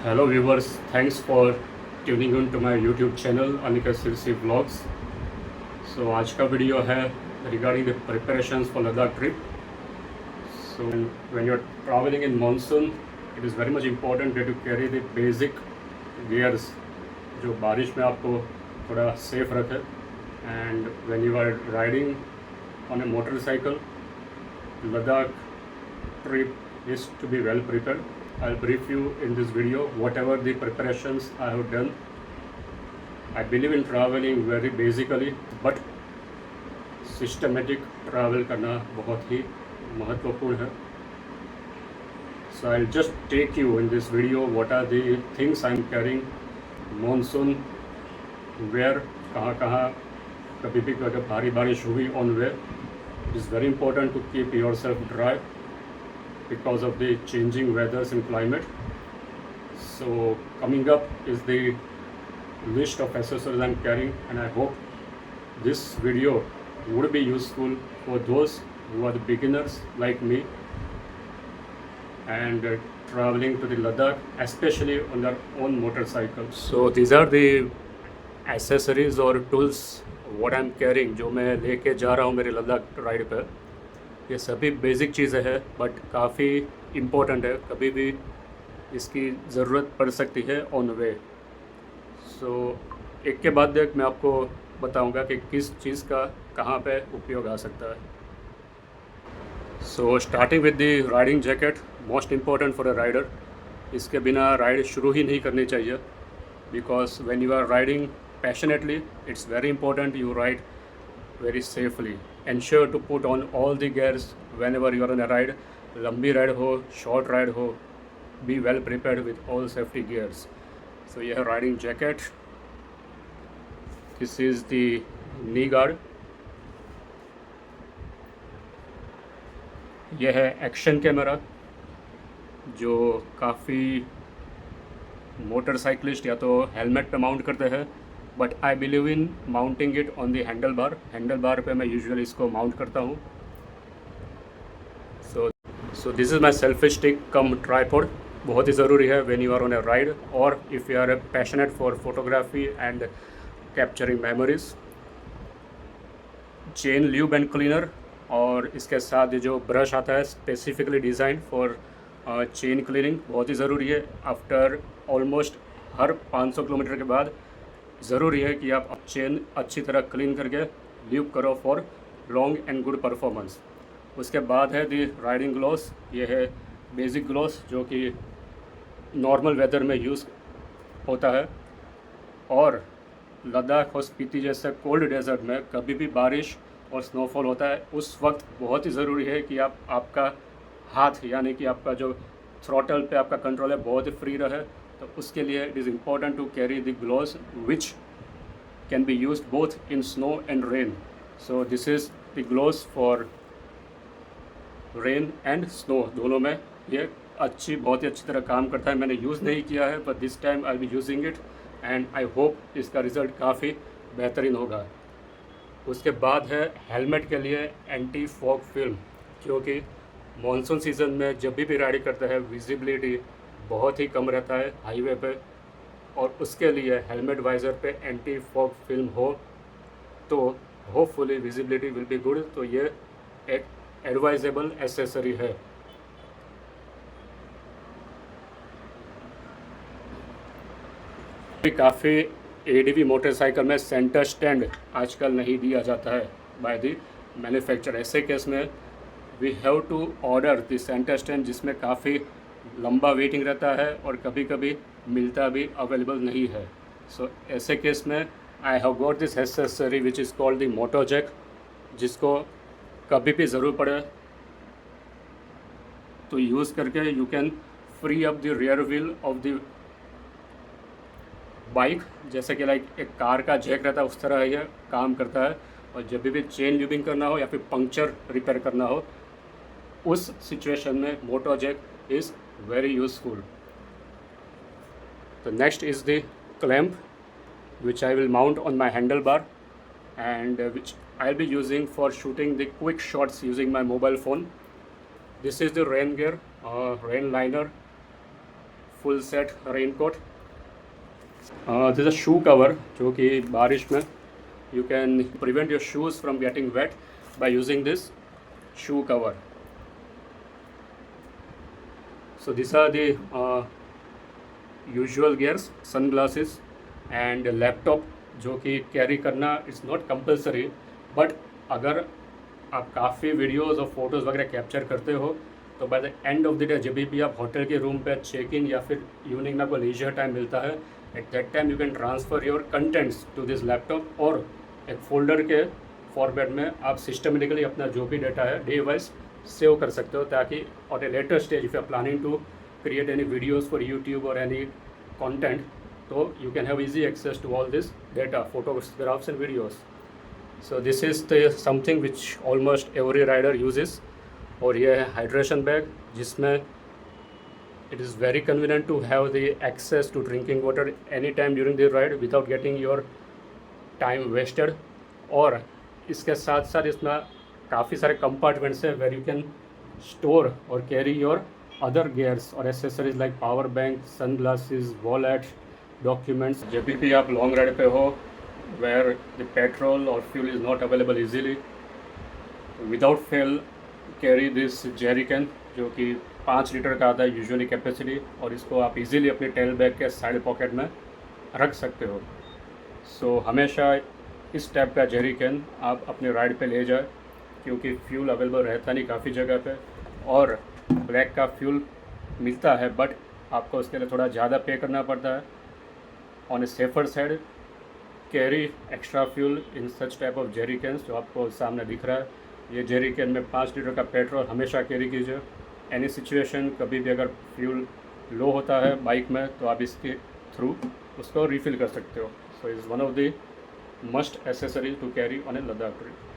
Hello viewers, thanks for tuning in to my YouTube channel Anika Sirsi Vlogs. So आज का video है regarding the preparations for Ladakh trip. So when you're traveling in monsoon, it is very much important that you carry the basic gears जो बारिश में आपको थोड़ा safe रखे. And when you are riding on a motorcycle, Ladakh trip is to be well prepared. I'll brief you in this video whatever the preparations I have done. I believe in traveling very basically, but systematic travel करना बहुत ही महत्वपूर्ण है. So I'll just take you in this video what are the things I'm carrying. Monsoon, where कहाँ कहाँ कभी भी अगर भारी बारिश हुई on way, it is very important to keep yourself dry because of the changing weathers and climate. So coming up is the list of accessories I'm carrying, and I hope this video would be useful for those who are the beginners like me and traveling to the Ladakh, especially on their own motorcycle. So these are the accessories or tools what I'm carrying जो मैं लेके जा रहा हूँ मेरे Ladakh ride पर. ये सभी बेसिक चीज़ें हैं बट काफ़ी इम्पोर्टेंट है, कभी भी इसकी ज़रूरत पड़ सकती है ऑन वे. सो एक के बाद एक मैं आपको बताऊंगा कि किस चीज़ का कहाँ पे उपयोग आ सकता है. So starting with the riding jacket, most important for a rider. इसके बिना राइड शुरू ही नहीं करनी चाहिए because when you are riding passionately it's very important you ride very safely. Ensure to put on all the gears whenever you are on a ride. लंबी ride हो, short ride हो, be well prepared with all safety gears. So यह है riding jacket. This is the knee guard. यह है action camera जो काफ़ी motorcyclist या तो हेलमेट पे माउंट करते हैं, but I believe in mounting it on the handlebar पे मैं यूजुअली इसको माउंट करता हूँ. So this is my selfie stick cum tripod. बहुत ही ज़रूरी है when you are on a ride और if you are passionate for photography and capturing memories. Chain lube and cleaner, और इसके साथ ये जो ब्रश आता है specifically design for chain cleaning बहुत ही ज़रूरी है. आफ्टर ऑलमोस्ट हर 500 किलोमीटर के बाद ज़रूरी है कि आप चेन अच्छी तरह क्लीन करके ल्यूब करो for long and good performance. उसके बाद है दी राइडिंग ग्लोव्स. ये है बेसिक ग्लोव्स जो कि नॉर्मल वेदर में यूज़ होता है, और लद्दाख और स्पीति जैसे कोल्ड डेजर्ट में कभी भी बारिश और स्नोफॉल होता है उस वक्त बहुत ही ज़रूरी है कि आपका हाथ यानी कि आपका जो थ्रॉटल पे आपका कंट्रोल है बहुत ही फ्री रहे. तो उसके लिए it is important to carry the gloves which can be used both in snow and rain. So this is the gloves for rain and snow, दोनों में ये बहुत ही अच्छी तरह काम करता है. मैंने यूज़ नहीं किया है but this time I be using it and I hope इसका रिज़ल्ट काफ़ी बेहतरीन होगा. उसके बाद है हेलमेट के लिए एंटी फॉग फिल्म, क्योंकि मॉनसून सीज़न में जब भी राइड करते हैं विजिबिलिटी बहुत ही कम रहता है हाईवे पे, और उसके लिए हेलमेट वाइज़र पे एंटी फॉग फिल्म हो तो hopefully visibility will be good. तो ये एक एडवाइजेबल एसेसरी है. काफ़ी एडीवी मोटरसाइकिल में सेंटर स्टैंड आजकल नहीं दिया जाता है बाय द मैन्युफैक्चरर. ऐसे केस में we have to order the centre stand जिसमें काफ़ी लंबा वेटिंग रहता है और कभी कभी मिलता भी अवेलेबल नहीं है. सो ऐसे केस में I have got this accessory which is called the moto jack, जिसको कभी भी ज़रूर पड़े तो यूज़ करके you can free up the rear wheel of the bike. जैसे कि लाइक एक कार का जैक रहता है उस तरह यह काम करता है, और जब भी चेन ल्यूबिंग करना हो या फिर पंक्चर रिपेयर करना हो उस सिचुएशन में moto jack is very useful. The next is the clamp which I will mount on my handlebar and which I'll be using for shooting the quick shots using my mobile phone. This is the rain gear, rain liner full set raincoat. This a shoe cover, जो कि बारिश में you can prevent your shoes from getting weight by using this shoe cover. So these are the usual gears, sunglasses and laptop, जो कि carry करना is not compulsory, but अगर आप काफ़ी वीडियोस और फोटोज़ वगैरह कैप्चर करते हो तो by the end of the day जब भी आप होटल के रूम पे चेक इन या फिर इवनिंग में आपको लीजर टाइम मिलता है, at that time you can transfer your contents to this laptop, और एक फोल्डर के फॉर्मेट में आप सिस्टमेटिकली अपना जो भी डाटा है डे वाइज सेव कर सकते हो, ताकि at a later stage if you are planning to create any videos for YouTube और एनी कंटेंट, तो you can have easy access to all this data, photographs and videos. So this is the something which almost every rider uses. और ये है hydration bag, जिसमें it is very convenient to have the access to drinking water anytime during the ride without getting your time wasted. और इसके साथ साथ इसमें काफ़ी सारे कंपार्टमेंट्स हैं where you can store or carry your other gears or accessories like power bank, sunglasses, wallet, documents. जब भी आप लॉन्ग राइड पे हो वेयर द पेट्रोल और fuel is not available easily, without fail carry this Jerry can, जो कि 5 litre का आता है यूजुअली कैपेसिटी, और इसको आप इजीली अपने टेल बैग के साइड पॉकेट में रख सकते हो। सो हमेशा इस टाइप का जेरी कैन आप अपने राइड पे ले जाए, क्योंकि फ्यूल अवेलेबल रहता नहीं काफ़ी जगह पे, और ब्लैक का फ्यूल मिलता है बट आपको उसके लिए थोड़ा ज़्यादा पे करना पड़ता है। On a safer side, carry extra fuel in such type of jerry cans, जो आपको सामने दिख रहा है। ये जेरी कैन में 5 लीटर का पेट्रोल हमेशा कैरी कीजिए। एनी सिचुएशन, कभी भी अगर फ्यूल लो होता है बाइक में, तो आप इसके थ्रू उसको रिफ़िल कर सकते हो। So is one of the must accessory to carry on a Ladakh trip.